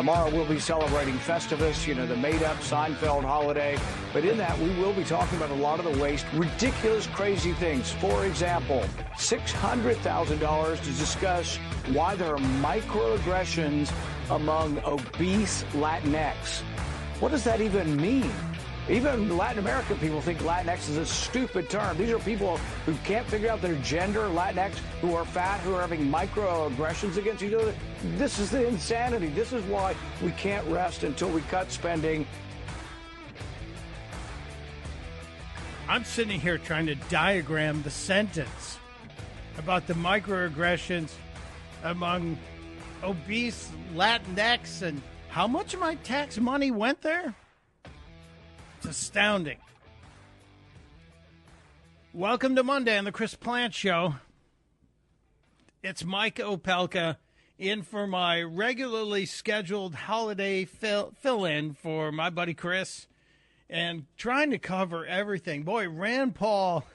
Tomorrow we'll be celebrating Festivus, the made-up Seinfeld holiday. But in that, we will be talking about a lot of the waste, ridiculous, crazy things. For example, $600,000 to discuss why there are microaggressions among obese Latinx. What does that even mean? Even Latin American people think Latinx is a stupid term. These are people who can't figure out their gender, Latinx, who are fat, who are having microaggressions against each other. This is the insanity. This is why we can't rest until we cut spending. I'm sitting here trying to diagram the sentence about the microaggressions among obese Latinx and how much of my tax money went there? It's astounding. Welcome to Monday on the Chris Plant Show. It's Mike Opelka in for my regularly scheduled holiday fill-in for my buddy Chris and trying to cover everything. Boy, Rand Paul,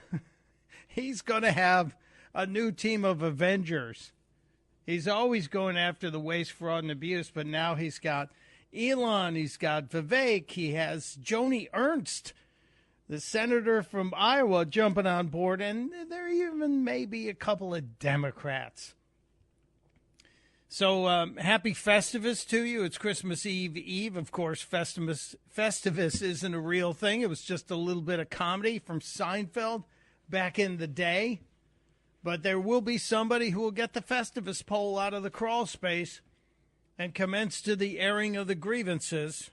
he's going to have a new team of Avengers. He's always going after the waste, fraud, and abuse, but now he's got Elon, he's got Vivek, he has Joni Ernst, the senator from Iowa, jumping on board, and there even may be a couple of Democrats. So happy Festivus to you. It's Christmas Eve. Of course, Festivus isn't a real thing. It was just a little bit of comedy from Seinfeld back in the day. But there will be somebody who will get the Festivus pole out of the crawl space and commence to the airing of the grievances.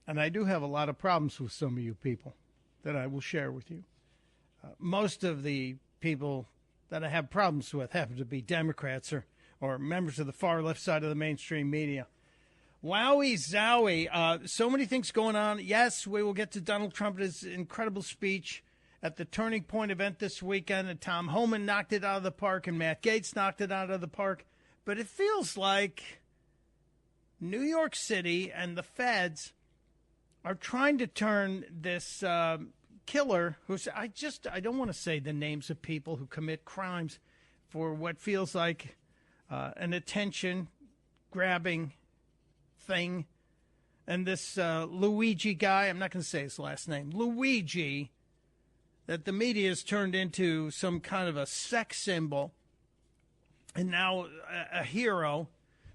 And I do have a lot of problems with some of you people that I will share with you. Most of the people that I have problems with happen to be Democrats or members of the far left side of the mainstream media. Wowie zowie. So many things going on. Yes, we will get to Donald Trump's incredible speech at the Turning Point event this weekend. And Tom Homan knocked it out of the park and Matt Gaetz knocked it out of the park. But it feels like New York City and the feds are trying to turn this killer, who's I don't want to say the names of people who commit crimes for what feels like an attention-grabbing thing. And this Luigi guy, I'm not going to say his last name, Luigi, that the media has turned into some kind of a sex symbol. And now a hero.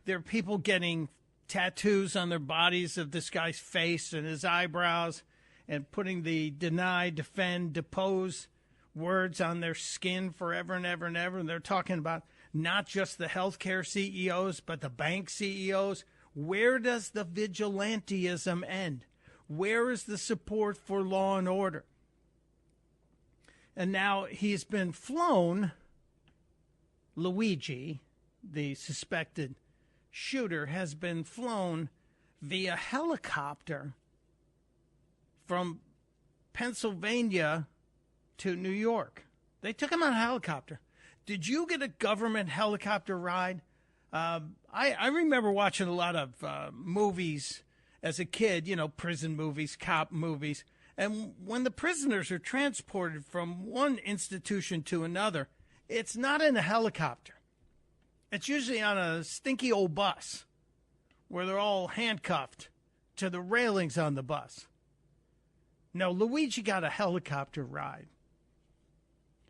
There are people getting tattoos on their bodies of this guy's face and his eyebrows and putting the deny, defend, depose words on their skin forever and ever and ever. And they're talking about not just the healthcare CEOs, but the bank CEOs. Where does the vigilantism end? Where is the support for law and order? And now he's been flown. Luigi, the suspected shooter, has been flown via helicopter from Pennsylvania to New York. They took him on a helicopter. Did you get a government helicopter ride? I remember watching a lot of movies as a kid, prison movies, cop movies. And when the prisoners are transported from one institution to another, it's not in a helicopter. It's usually on a stinky old bus where they're all handcuffed to the railings on the bus. No, Luigi got a helicopter ride.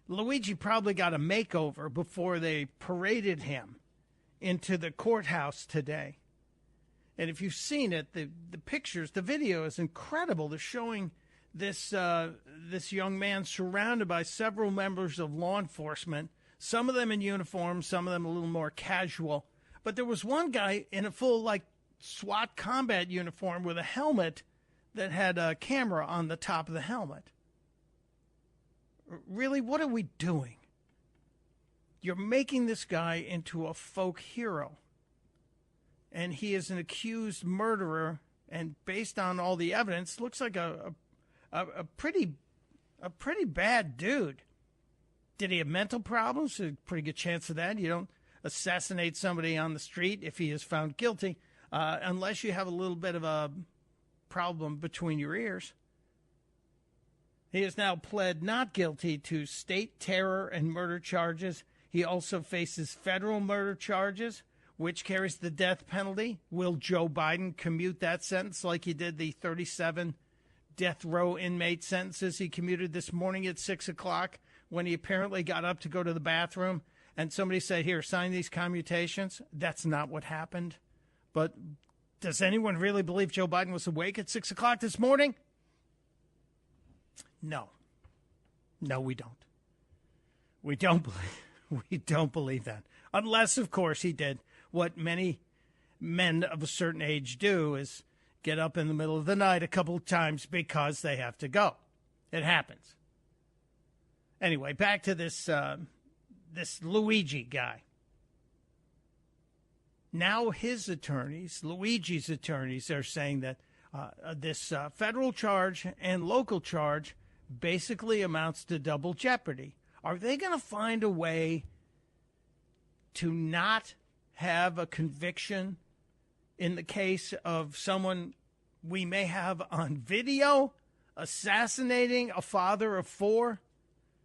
Luigi probably got a makeover before they paraded him into the courthouse today. And if you've seen it, the pictures, the video is incredible. They're showing this young man surrounded by several members of law enforcement, some of them in uniform, some of them a little more casual. But there was one guy in a full, SWAT combat uniform with a helmet that had a camera on the top of the helmet. Really, what are we doing? You're making this guy into a folk hero. And he is an accused murderer, and based on all the evidence, looks like a pretty bad dude. Did he have mental problems? A pretty good chance of that. You don't assassinate somebody on the street if he is found guilty, unless you have a little bit of a problem between your ears. He has now pled not guilty to state terror and murder charges. He also faces federal murder charges, which carries the death penalty. Will Joe Biden commute that sentence like he did the 37 death row inmate sentences he commuted this morning at 6 o'clock when he apparently got up to go to the bathroom and somebody said, here, sign these commutations? That's not what happened. But does anyone really believe Joe Biden was awake at 6 o'clock this morning? No. No, we don't. We don't believe that. Unless, of course, he did what many men of a certain age do, is get up in the middle of the night a couple of times because they have to go. It happens. Anyway, back to this Luigi guy. Now his attorneys, Luigi's attorneys, are saying that this federal charge and local charge basically amounts to double jeopardy. Are they going to find a way to not have a conviction in the case of someone we may have on video assassinating a father of four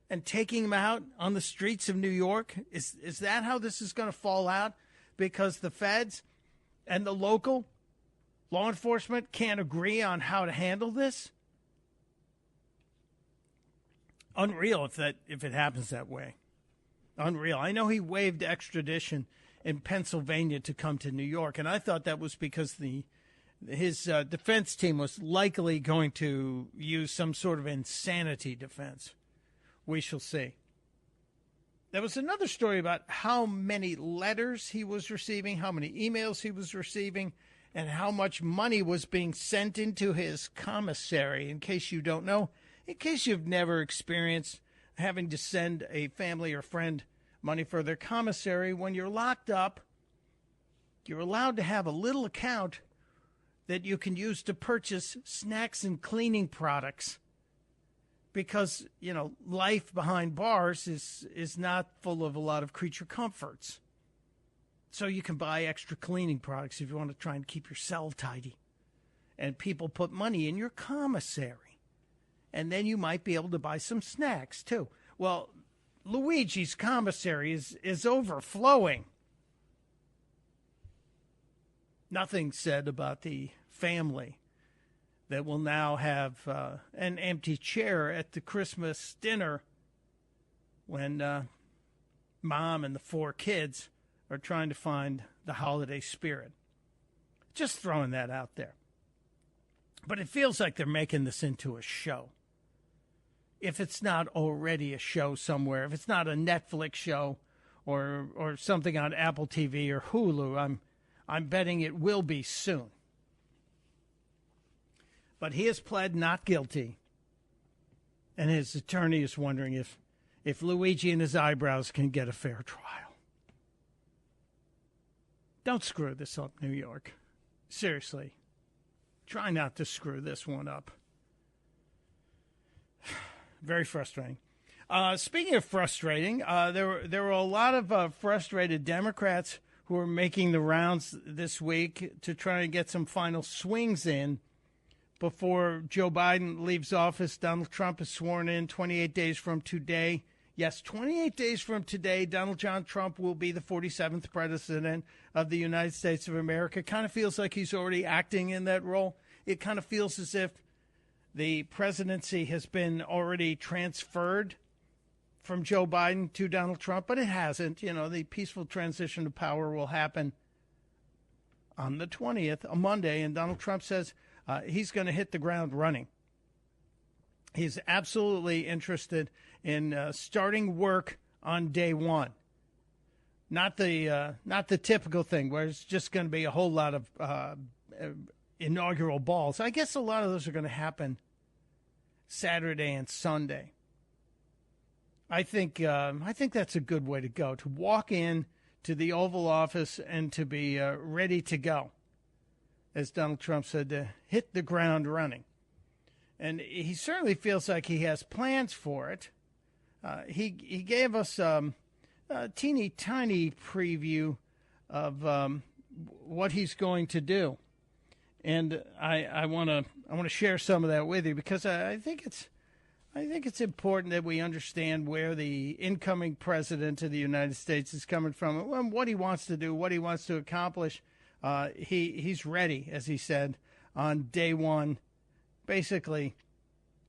and taking him out on the streets of New York? Is that how this is going to fall out? Because the feds and the local law enforcement can't agree on how to handle this? Unreal if it happens that way. Unreal. I know he waived extradition in Pennsylvania to come to New York, and I thought that was because his defense team was likely going to use some sort of insanity defense. We shall see. There was another story about how many letters he was receiving, how many emails he was receiving, and how much money was being sent into his commissary. In case you don't know, in case you've never experienced having to send a family or friend money for their commissary, when you're locked up, you're allowed to have a little account that you can use to purchase snacks and cleaning products. Because, life behind bars is not full of a lot of creature comforts. So you can buy extra cleaning products if you want to try and keep your cell tidy. And people put money in your commissary. And then you might be able to buy some snacks, too. Well, Luigi's commissary is overflowing. Nothing said about the family that will now have an empty chair at the Christmas dinner when mom and the four kids are trying to find the holiday spirit. Just throwing that out there. But it feels like they're making this into a show. If it's not already a show somewhere, if it's not a Netflix show or something on Apple TV or Hulu, I'm betting it will be soon. But he has pled not guilty, and his attorney is wondering if Luigi and his eyebrows can get a fair trial. Don't screw this up, New York. Seriously. Try not to screw this one up. Very frustrating. Speaking of frustrating, there were a lot of frustrated Democrats who are making the rounds this week to try and get some final swings in before Joe Biden leaves office. Donald Trump is sworn in 28 days from today. Yes, 28 days from today, Donald John Trump will be the 47th president of the United States of America. Kind of feels like he's already acting in that role. It kind of feels as if the presidency has been already transferred from Joe Biden to Donald Trump, but it hasn't. The peaceful transition of power will happen on the 20th, a Monday, and Donald Trump says he's going to hit the ground running. He's absolutely interested in starting work on day one. Not the typical thing where it's just going to be a whole lot of inaugural balls. I guess a lot of those are going to happen Saturday and Sunday. I think that's a good way to go, to walk in to the Oval Office and to be ready to go, as Donald Trump said, to hit the ground running. And he certainly feels like he has plans for it. He gave us a teeny tiny preview of what he's going to do. And I want to share some of that with you because I think I think it's important that we understand where the incoming president of the United States is coming from and what he wants to do, what he wants to accomplish. He's ready, as he said, on day one, basically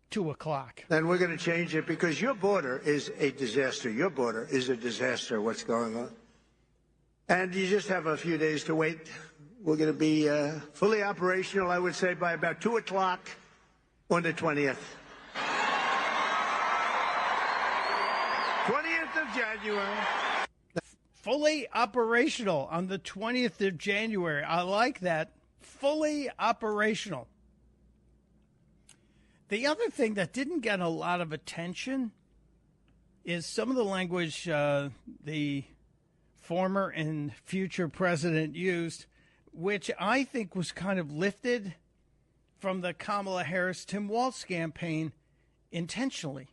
2 o'clock. Then we're going to change it because your border is a disaster. Your border is a disaster, what's going on. And you just have a few days to wait. We're going to be fully operational, I would say, by about 2 o'clock on the 20th. 20th of January. Fully operational on the 20th of January. I like that. Fully operational. The other thing that didn't get a lot of attention is some of the language the former and future president used, which I think was kind of lifted from the Kamala Harris-Tim Walz campaign intentionally,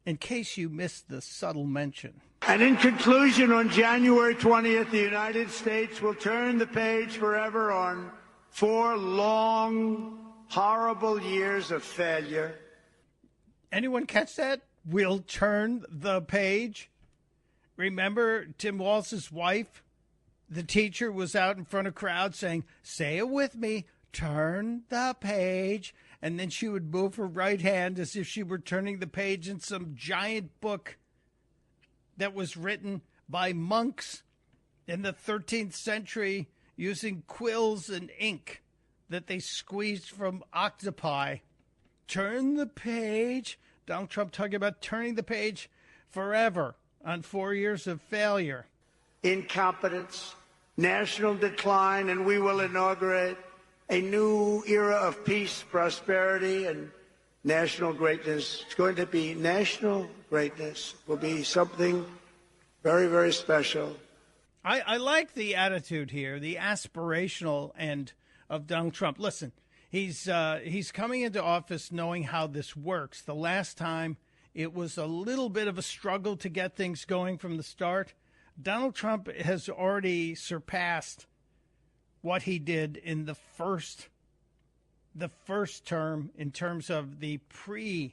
in case you missed the subtle mention. And in conclusion, on January 20th, the United States will turn the page forever on 4 long, horrible years of failure. Anyone catch that? We'll turn the page. Remember Tim Walz's wife, the teacher, was out in front of crowds saying, say it with me, turn the page. And then she would move her right hand as if she were turning the page in some giant book that was written by monks in the 13th century using quills and ink that they squeezed from octopi. Turn the page. Donald Trump talking about turning the page forever on 4 years of failure. Incompetence, national decline, and we will inaugurate a new era of peace, prosperity, and national greatness. It's going to be national greatness. It will be something very, very special. I like the attitude here, the aspirational end of Donald Trump. Listen, he's coming into office knowing how this works. The last time it was a little bit of a struggle to get things going from the start. Donald Trump has already surpassed what he did in the first term in terms of the pre-swearing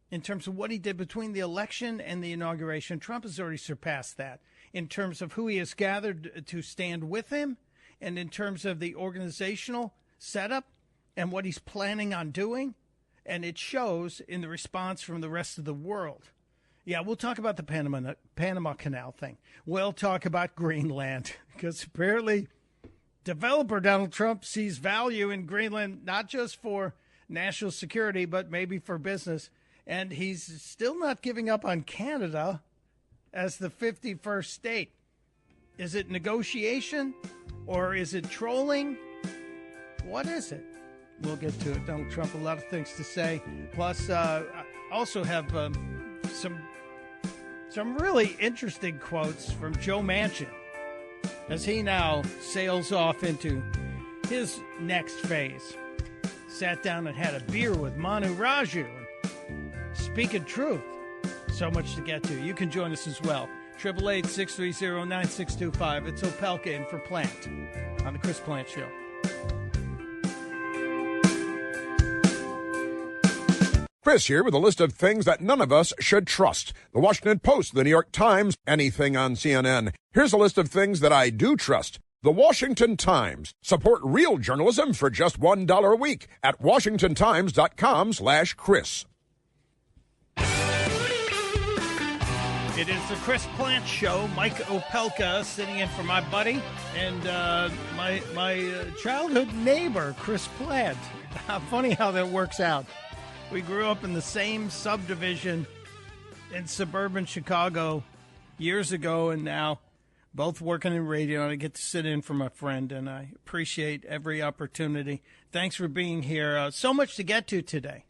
in terms of what he did between the election and the inauguration. Trump has already surpassed that in terms of who he has gathered to stand with him and in terms of the organizational setup and what he's planning on doing. And it shows in the response from the rest of the world. Yeah, we'll talk about the Panama Canal thing. We'll talk about Greenland, because apparently developer Donald Trump sees value in Greenland, not just for national security, but maybe for business. And he's still not giving up on Canada as the 51st state. Is it negotiation or is it trolling? What is it? We'll get to it. Donald Trump, a lot of things to say. Plus, I also have some really interesting quotes from Joe Manchin as he now sails off into his next phase. Sat down and had a beer with Manu Raju. Speaking truth. So much to get to. You can join us as well. 888-630-9625. It's Opelka in for Plant on the Chris Plant Show. Chris here with a list of things that none of us should trust. The Washington Post, the New York Times, anything on CNN. Here's a list of things that I do trust. The Washington Times. Support real journalism for just $1 a week at washingtontimes.com/Chris. It is the Chris Plant Show. Mike Opelka sitting in for my buddy and my childhood neighbor, Chris Plant. Funny how that works out. We grew up in the same subdivision in suburban Chicago years ago, and now both working in radio, and I get to sit in for my friend, and I appreciate every opportunity. Thanks for being here. So much to get to today.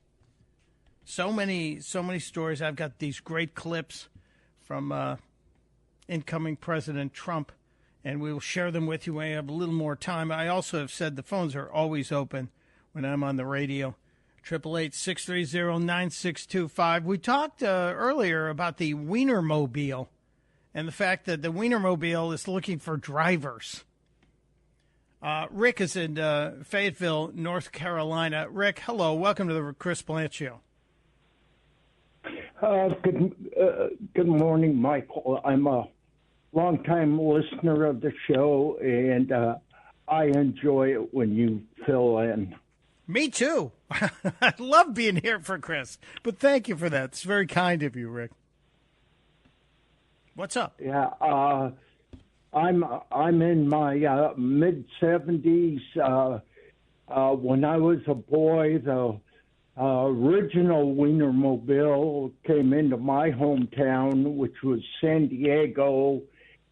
So many stories. I've got these great clips from incoming President Trump, and we will share them with you when I have a little more time. I also have said the phones are always open when I'm on the radio. 888-630-9625. We talked earlier about the Wienermobile and the fact that the Wienermobile is looking for drivers. Rick is in Fayetteville, North Carolina. Rick, hello. Welcome to the Chris Plant Show. Good morning, Michael. I'm a longtime listener of the show, and I enjoy it when you fill in. Me too. I love being here for Chris, but thank you for that. It's very kind of you, Rick. What's up? Yeah, I'm in my mid-70s. When I was a boy, the original Wienermobile came into my hometown, which was San Diego,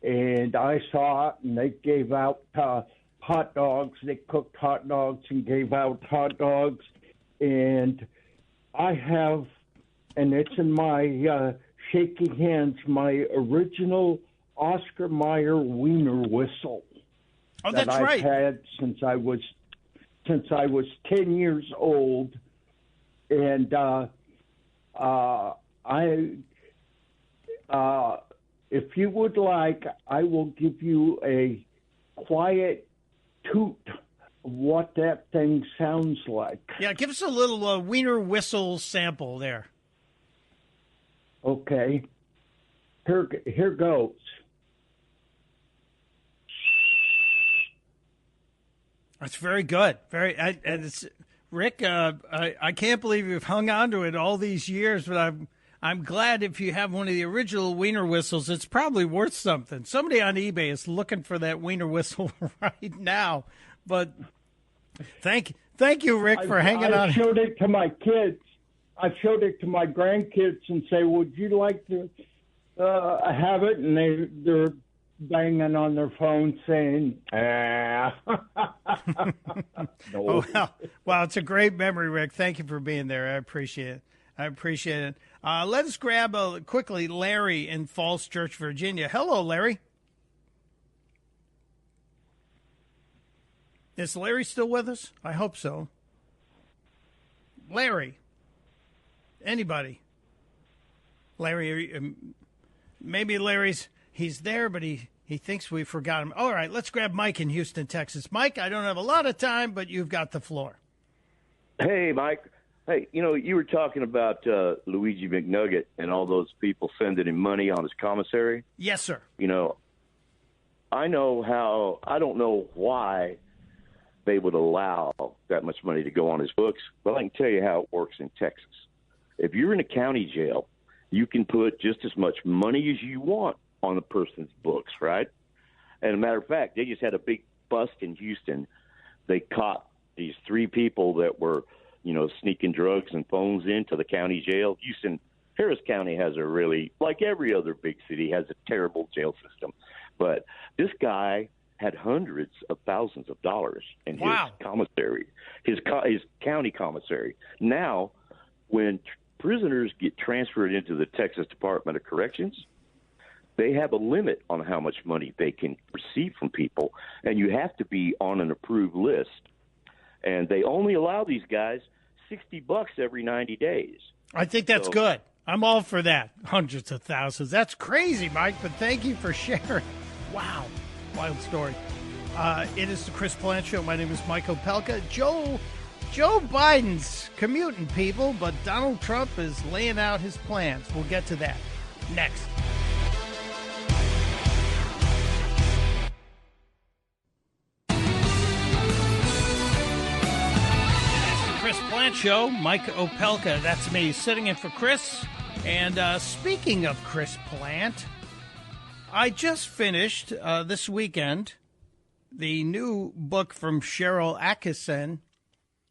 and I saw it, and they gave out hot dogs. They cooked hot dogs and gave out hot dogs, and I have, and it's in my shaky hands, my original Oscar Mayer Wiener whistle. Oh, that's that I've right. had since I was 10 years old, and if you would like, I will give you a quiet toot of what that thing sounds like. Yeah, give us a little Wiener whistle sample there. Okay. Here goes. That's very good. And it's Rick. I can't believe you've hung on to it all these years, but I'm glad if you have one of the original Wiener whistles, it's probably worth something. Somebody on eBay is looking for that Wiener whistle right now. But thank you, Rick, for hanging on. I showed it to my kids. I showed it to my grandkids and say, "Would you like to have it?" And they're banging on their phone saying, No. Oh, well, it's a great memory, Rick. Thank you for being there. I appreciate it. Let us grab quickly Larry in Falls Church, Virginia. Hello, Larry. Is Larry still with us? I hope so. Larry. Anybody? Larry, maybe he's there, but he thinks we forgot him. All right, let's grab Mike in Houston, Texas. Mike, I don't have a lot of time, but you've got the floor. Hey, Mike. Hey, you were talking about Luigi McNugget and all those people sending him money on his commissary. Yes, sir. I don't know why they would allow that much money to go on his books, but I can tell you how it works in Texas. If you're in a county jail, you can put just as much money as you want on the person's books, right? And as a matter of fact, they just had a big bust in Houston. They caught these 3 people that were, sneaking drugs and phones into the county jail. Harris County has a really, like every other big city, has a terrible jail system. But this guy had hundreds of thousands of dollars in his commissary, his county commissary. Now, when prisoners get transferred into the Texas Department of Corrections, they have a limit on how much money they can receive from people, and you have to be on an approved list. And they only allow these guys $60 every 90 days. I think that's good. I'm all for that. Hundreds of thousands. That's crazy, Mike, but thank you for sharing. Wow. Wild story. It is the Chris Plant Show. My name is Mike Opelka. Joe Biden's commuting, people, but Donald Trump is laying out his plans. We'll get to that next. Chris Plant Show, Mike Opelka, that's me, sitting in for Chris. And speaking of Chris Plant, I just finished this weekend the new book from Cheryl Atkinson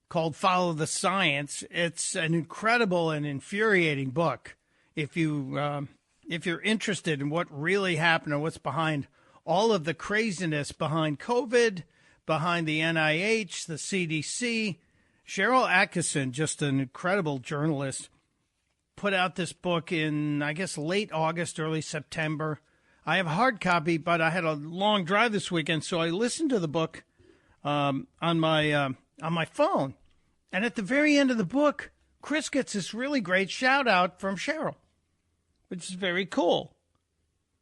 called Follow the Science. It's an incredible and infuriating book. If you're interested in what really happened and what's behind all of the craziness behind COVID, behind the NIH, the CDC, Cheryl Atkinson, just an incredible journalist, put out this book in, I guess, late August, early September. I have a hard copy, but I had a long drive this weekend, so I listened to the book on my phone. And at the very end of the book, Chris gets this really great shout-out from Cheryl, which is very cool.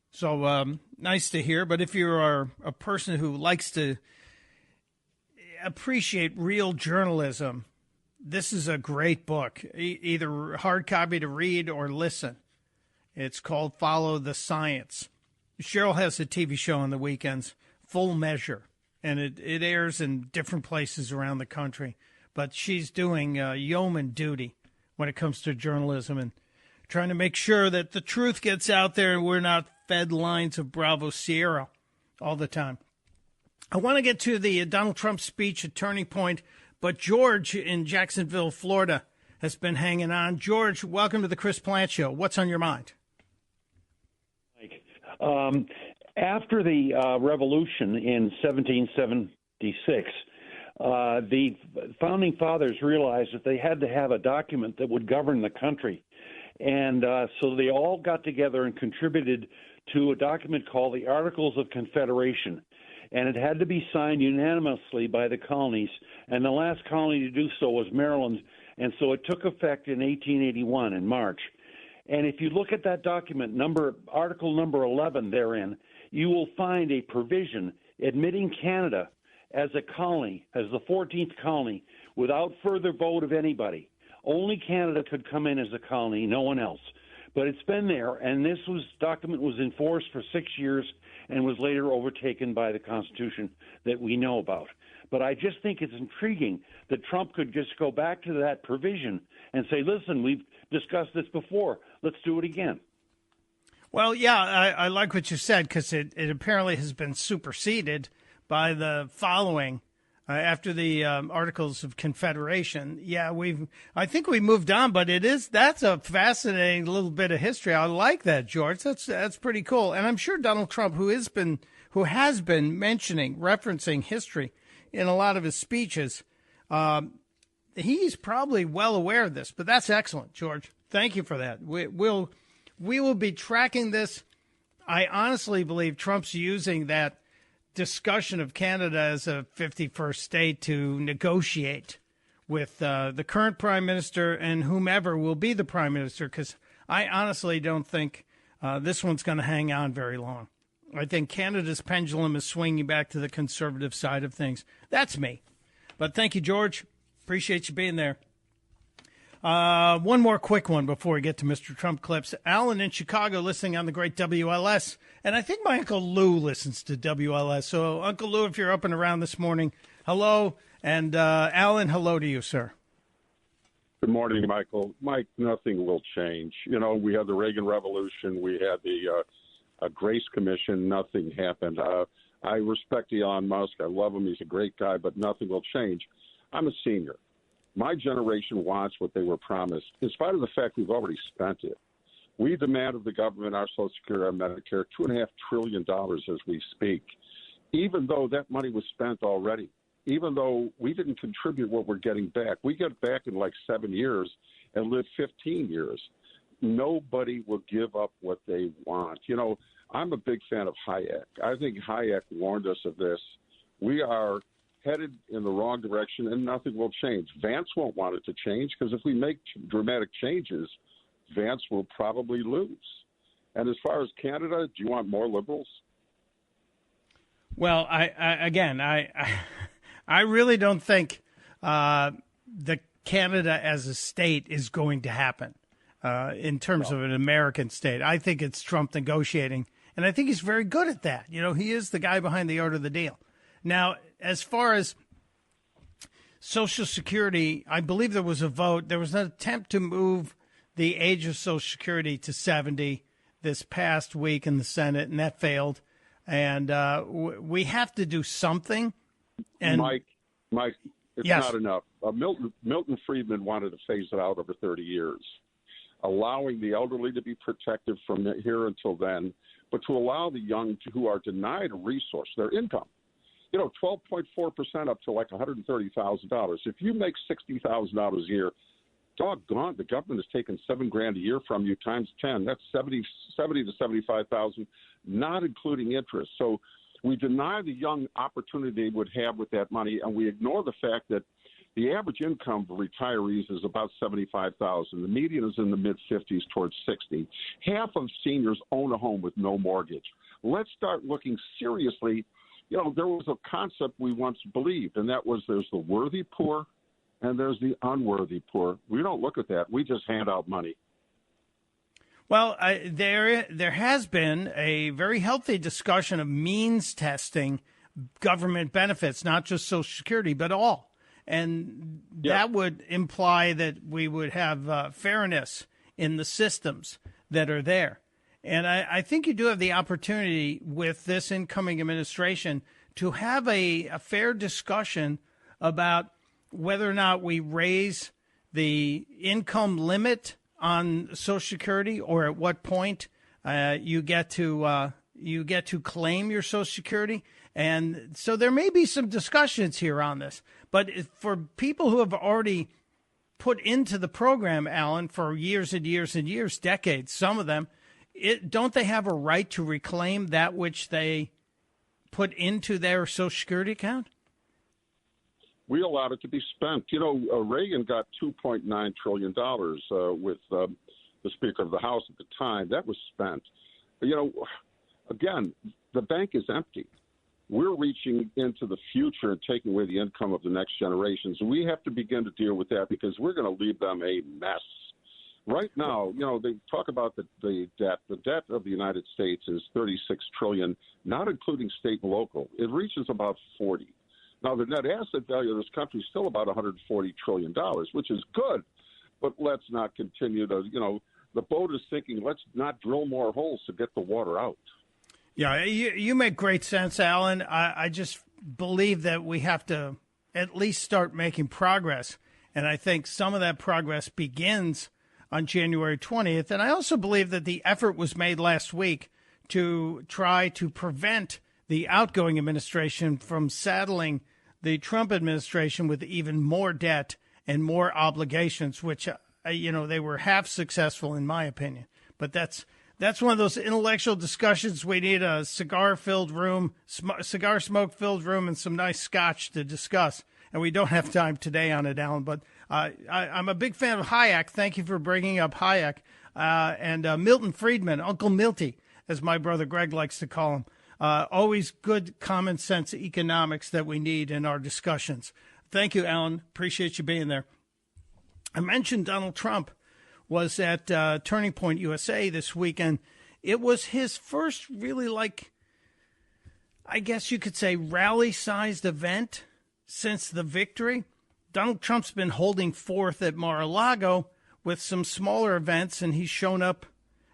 So nice to hear. But if you are a person who likes to appreciate real journalism, this is a great book, either hard copy to read or listen. It's called Follow the Science. Cheryl has a TV show on the weekends, Full Measure, and it airs in different places around the country. But she's doing yeoman duty when it comes to journalism and trying to make sure that the truth gets out there and we're not fed lines of Bravo Sierra all the time. I want to get to the Donald Trump speech at Turning Point, but George in Jacksonville, Florida, has been hanging on. George, welcome to the Chris Plant Show. What's on your mind? After the revolution in 1776, the founding fathers realized that they had to have a document that would govern the country. And so they all got together and contributed to a document called the Articles of Confederation. And it had to be signed unanimously by the colonies. And the last colony to do so was Maryland. And so it took effect in 1881 in March. And if you look at that document, Article number 11 therein, you will find a provision admitting Canada as a colony, as the 14th colony, without further vote of anybody. Only Canada could come in as a colony, no one else. But it's been there, and this document was enforced for 6 years and was later overtaken by the Constitution that we know about. But I just think it's intriguing that Trump could just go back to that provision and say, listen, we've discussed this before. Let's do it again. Well, yeah, I like what you said because it apparently has been superseded by the following after the Articles of Confederation. Yeah, I think we moved on, but that's a fascinating little bit of history. I like that, George. That's pretty cool. And I'm sure Donald Trump, who has been referencing history in a lot of his speeches, he's probably well aware of this. But that's excellent, George. Thank you for that. We will be tracking this. I honestly believe Trump's using that discussion of Canada as a 51st state to negotiate with the current prime minister and whomever will be the prime minister, because I honestly don't think this one's going to hang on very long. I think Canada's pendulum is swinging back to the conservative side of things. That's me. But thank you, George. Appreciate you being there. One more quick one before we get to Mr. Trump clips. Alan in Chicago listening on the great WLS. And I think my Uncle Lou listens to WLS. So, Uncle Lou, if you're up and around this morning, hello. And Alan, hello to you, sir. Good morning, Michael. Mike, nothing will change. You know, we had the Reagan Revolution. We had the Grace Commission. Nothing happened. I respect Elon Musk. I love him. He's a great guy, but nothing will change. I'm a senior. My generation wants what they were promised, in spite of the fact we've already spent it. We demand of the government, our Social Security, our Medicare, $2.5 trillion as we speak, even though that money was spent already, even though we didn't contribute what we're getting back. We get back in like 7 years and live 15 years. Nobody will give up what they want. You know, I'm a big fan of Hayek. I think Hayek warned us of this. We are headed in the wrong direction, and nothing will change. Vance won't want it to change, because if we make dramatic changes, Vance will probably lose. And as far as Canada, do you want more liberals? Well, I really don't think the Canada as a state is going to happen in terms of an American state. I think it's Trump negotiating, and I think he's very good at that. You know, he is the guy behind the art of the deal. Now, as far as Social Security, I believe there was a vote. There was an attempt to move the age of Social Security to 70 this past week in the Senate, and that failed. And we have to do something. And Mike, it's not enough. Milton Friedman wanted to phase it out over 30 years, allowing the elderly to be protected from here until then, but to allow the young who are denied a resource, their income. You know, 12.4% up to like $130,000. If you make $60,000 a year, doggone, the government is taking $7,000 a year from you times 10. That's 70 to 75,000, not including interest. So we deny the young opportunity they would have with that money, and we ignore the fact that the average income for retirees is about $75,000. The median is in the mid-50s towards 60. Half of seniors own a home with no mortgage. Let's start looking seriously there was a concept we once believed, and that was there's the worthy poor and there's the unworthy poor. We don't look at that. We just hand out money. Well, there has been a very healthy discussion of means testing government benefits, not just Social Security, but all. And that would imply that we would have fairness in the systems that are there. And I think you do have the opportunity with this incoming administration to have a fair discussion about whether or not we raise the income limit on Social Security, or at what point you get to claim your Social Security. And so there may be some discussions here on this. But for people who have already put into the program, Alan, for years and years and years, decades, some of them, don't they have a right to reclaim that which they put into their Social Security account? We allowed it to be spent. Reagan got $2.9 trillion with the Speaker of the House at the time. That was spent. Again, the bank is empty. We're reaching into the future and taking away the income of the next generations. We have to begin to deal with that because we're going to leave them a mess. Right now, they talk about the debt. The debt of the United States is $36 trillion, not including state and local. It reaches about 40. Now, the net asset value of this country is still about $140 trillion, which is good. But let's not continue to, the boat is sinking. Let's not drill more holes to get the water out. Yeah, you make great sense, Alan. I just believe that we have to at least start making progress. And I think some of that progress begins on January 20th. And I also believe that the effort was made last week to try to prevent the outgoing administration from saddling the Trump administration with even more debt and more obligations, which, they were half successful in my opinion. But that's one of those intellectual discussions. We need a cigar smoke-filled room and some nice scotch to discuss. And we don't have time today on it, Alan. But I'm a big fan of Hayek. Thank you for bringing up Hayek. And Milton Friedman, Uncle Milty, as my brother Greg likes to call him. Always good common sense economics that we need in our discussions. Thank you, Alan. Appreciate you being there. I mentioned Donald Trump was at Turning Point USA this weekend. It was his first really, I guess you could say, rally-sized event since the victory. Donald Trump's been holding forth at Mar-a-Lago with some smaller events, and he's shown up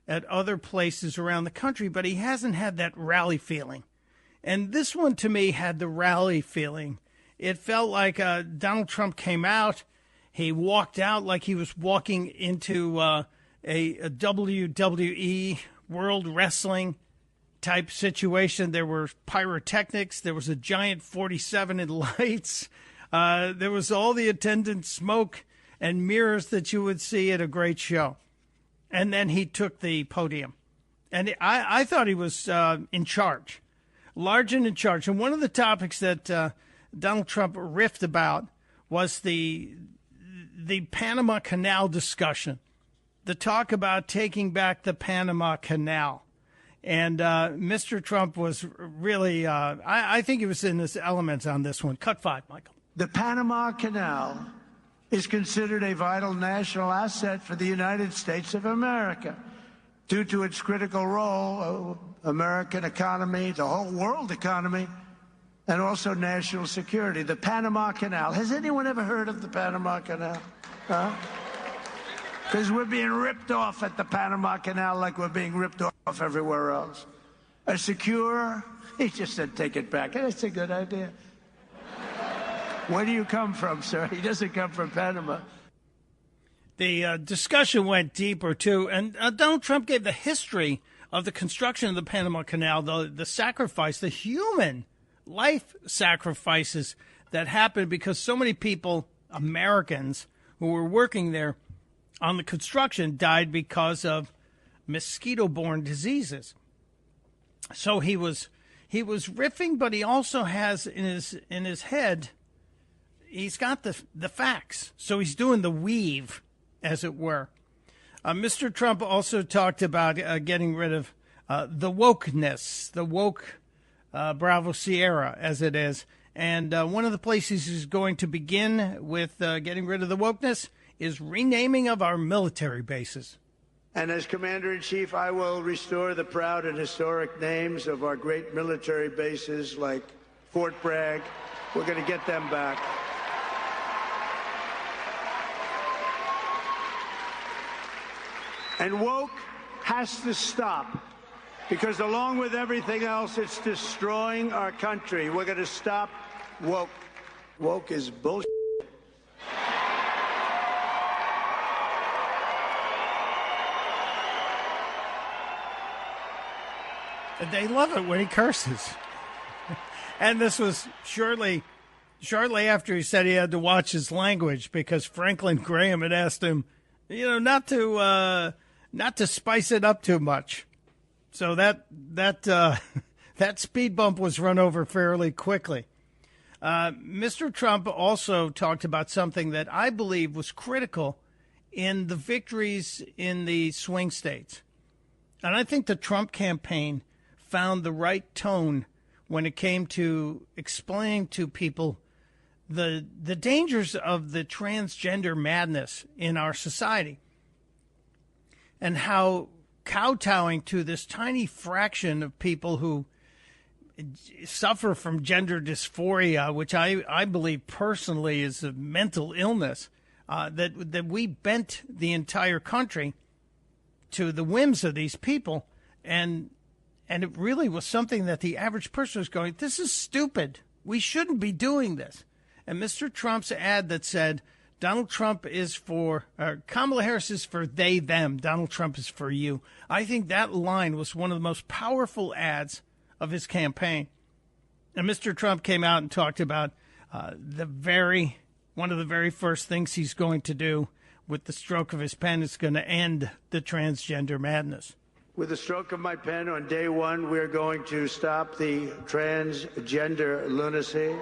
at other places around the country, but he hasn't had that rally feeling. And this one, to me, had the rally feeling. It felt like Donald Trump came out. He walked out like he was walking into a WWE World Wrestling type situation. There were pyrotechnics. There was a giant 47 in lights. There was all the attendant smoke and mirrors that you would see at a great show. And then he took the podium. And I thought he was in charge, large and in charge. And one of the topics that Donald Trump riffed about was the Panama Canal discussion, the talk about taking back the Panama Canal. And Mr. Trump was really, I think he was in his elements on this one. Cut 5, Michael. The Panama Canal is considered a vital national asset for the United States of America due to its critical role, American economy, the whole world economy, and also national security. The Panama Canal. Has anyone ever heard of the Panama Canal? Because we're being ripped off at the Panama Canal like we're being ripped off everywhere else. A secure, he just said take it back. That's a good idea. Where do you come from, sir? He doesn't come from Panama. The discussion went deeper, too. And Donald Trump gave the history of the construction of the Panama Canal, the sacrifice, the human life sacrifices that happened because so many people, Americans, who were working there on the construction died because of mosquito-borne diseases. So he was riffing, but he also has in his head, he's got the facts. So he's doing the weave, as it were. Mr. Trump also talked about getting rid of the wokeness, the woke Bravo Sierra, as it is. And one of the places he's going to begin with getting rid of the wokeness is renaming of our military bases. And as Commander-in-Chief, I will restore the proud and historic names of our great military bases like Fort Bragg. We're going to get them back. And woke has to stop, because along with everything else, it's destroying our country. We're going to stop woke. Woke is bullshit. They love it when he curses. And this was shortly after he said he had to watch his language, because Franklin Graham had asked him, not to spice it up too much. So that speed bump was run over fairly quickly. Mr. Trump also talked about something that I believe was critical in the victories in the swing states. And I think the Trump campaign found the right tone when it came to explaining to people the dangers of the transgender madness in our society, and how kowtowing to this tiny fraction of people who suffer from gender dysphoria, which I believe personally is a mental illness, that we bent the entire country to the whims of these people. And it really was something that the average person was going, this is stupid. We shouldn't be doing this. And Mr. Trump's ad that said, Donald Trump is for, Kamala Harris is for they, them. Donald Trump is for you. I think that line was one of the most powerful ads of his campaign. And Mr. Trump came out and talked about one of the very first things he's going to do with the stroke of his pen is going to end the transgender madness. With the stroke of my pen on day one, we're going to stop the transgender lunacy.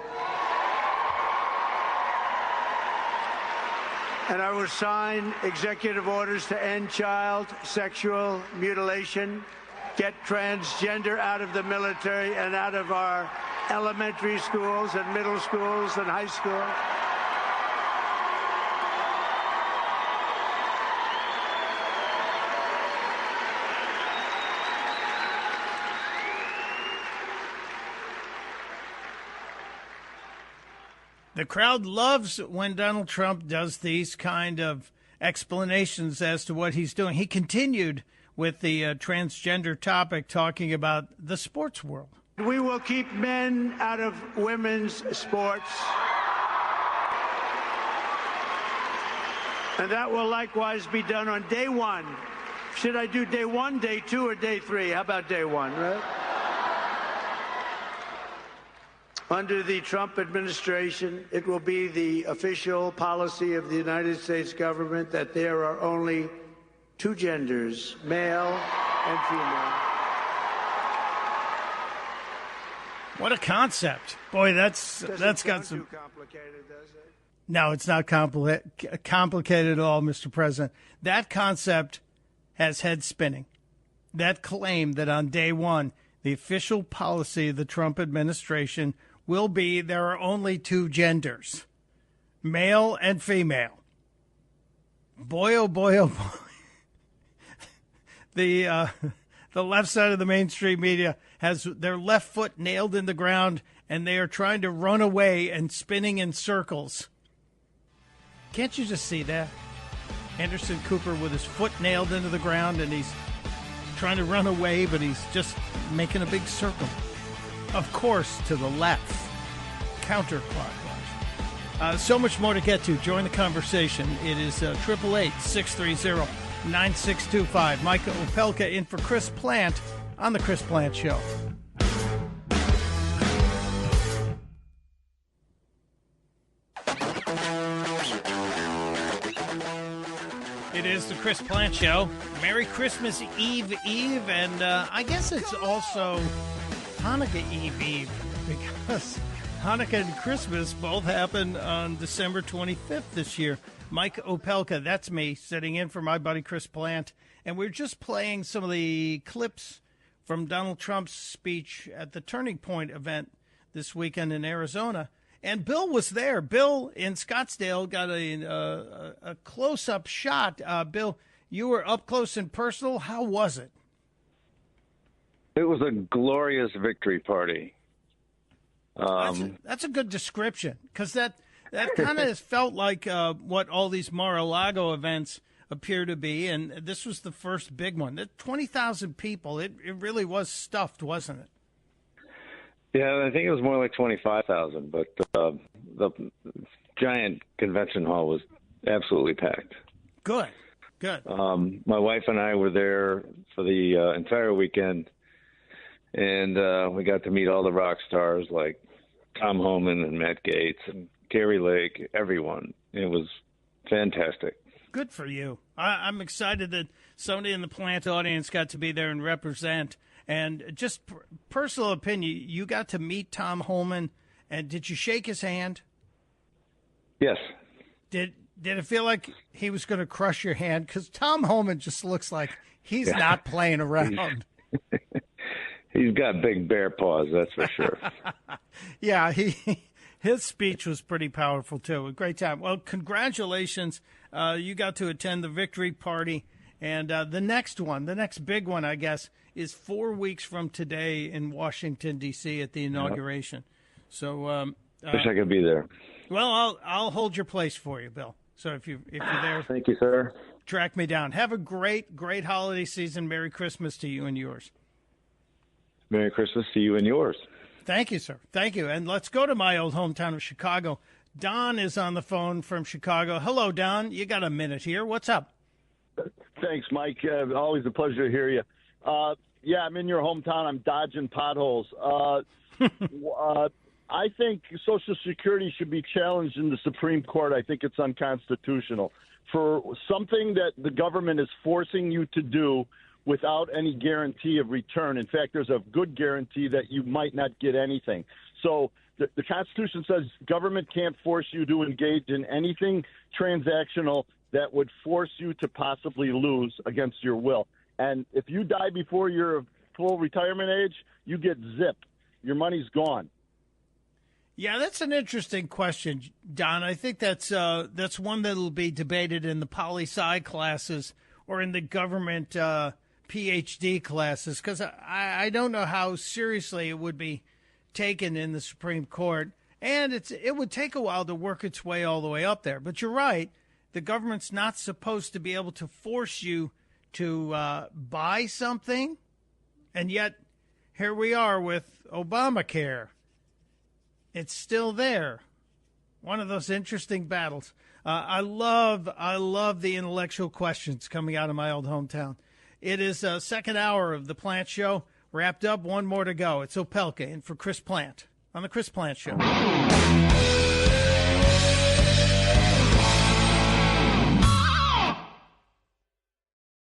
And I will sign executive orders to end child sexual mutilation, get transgender out of the military and out of our elementary schools and middle schools and high schools. The crowd loves when Donald Trump does these kind of explanations as to what he's doing. He continued with the transgender topic, talking about the sports world. We will keep men out of women's sports. And that will likewise be done on day one. Should I do day one, day two, or day three? How about day one, right? Under the Trump administration, it will be the official policy of the United States government that there are only two genders, male and female. What a concept. Boy, that's got some... Too complicated, does it? No, it's not complicated at all, Mr. President. That concept has head spinning. That claim that on day one, the official policy of the Trump administration will be there are only two genders, male and female. Boy, oh boy, oh boy. The left side of the mainstream media has their left foot nailed in the ground, and they are trying to run away and spinning in circles. Can't you just see that? Anderson Cooper with his foot nailed into the ground, and he's trying to run away, but he's just making a big circle. Of course, to the left, counterclockwise. So much more to get to. Join the conversation. It is 888-630-9625. Mike Opelka in for Chris Plant on The Chris Plant Show. It is The Chris Plant Show. Merry Christmas Eve, and I guess it's also Hanukkah Eve, because Hanukkah and Christmas both happen on December 25th this year. Mike Opelka, that's me, sitting in for my buddy Chris Plant, and we're just playing some of the clips from Donald Trump's speech at the Turning Point event this weekend in Arizona. And Bill was there. Bill in Scottsdale got a close-up shot. Bill, you were up close and personal. How was it? It was a glorious victory party. That's a good description, because that kind of felt like what all these Mar-a-Lago events appear to be, and this was the first big one. 20,000 people. It really was stuffed, wasn't it? Yeah, I think it was more like 25,000, but the giant convention hall was absolutely packed. Good. My wife and I were there for the entire weekend, and we got to meet all the rock stars like Tom Homan and Matt Gaetz and Carrie Lake, everyone. It was fantastic. Good for you. I'm excited that somebody in the plant audience got to be there and represent. And just personal opinion, you got to meet Tom Homan, and did you shake his hand? Yes. Did it feel like he was going to crush your hand? Because Tom Homan just looks like he's not playing around. He's got big bear paws, that's for sure. Yeah, his speech was pretty powerful, too. A great time. Well, congratulations. You got to attend the victory party. And the next big one, I guess, is 4 weeks from today in Washington, D.C. at the inauguration. So wish I could be there. Well, I'll hold your place for you, Bill. So if you're there, thank you, sir. Track me down. Have a great holiday season. Merry Christmas to you and yours. Merry Christmas to you and yours. Thank you, sir. Thank you. And let's go to my old hometown of Chicago. Don is on the phone from Chicago. Hello, Don. You got a minute here. What's up? Thanks, Mike. Always a pleasure to hear you. Yeah, I'm in your hometown. I'm dodging potholes. I think Social Security should be challenged in the Supreme Court. I think it's unconstitutional for something that the government is forcing you to do without any guarantee of return. In fact, there's a good guarantee that you might not get anything. So the Constitution says government can't force you to engage in anything transactional that would force you to possibly lose against your will. And if you die before your full retirement age, you get zipped. Your money's gone. Yeah, that's an interesting question, Don. I think that's one that'll be debated in the poli-sci classes or in the government PhD classes, because I don't know how seriously it would be taken in the Supreme Court, and it would take a while to work its way all the way up there. But you're right. The government's not supposed to be able to force you to buy something, and yet here we are with Obamacare. It's still there. One of those interesting battles. I love the intellectual questions coming out of my old hometown. It is second hour of the Plant Show. Wrapped up, one more to go. It's Opelka in for Chris Plant on the Chris Plant Show.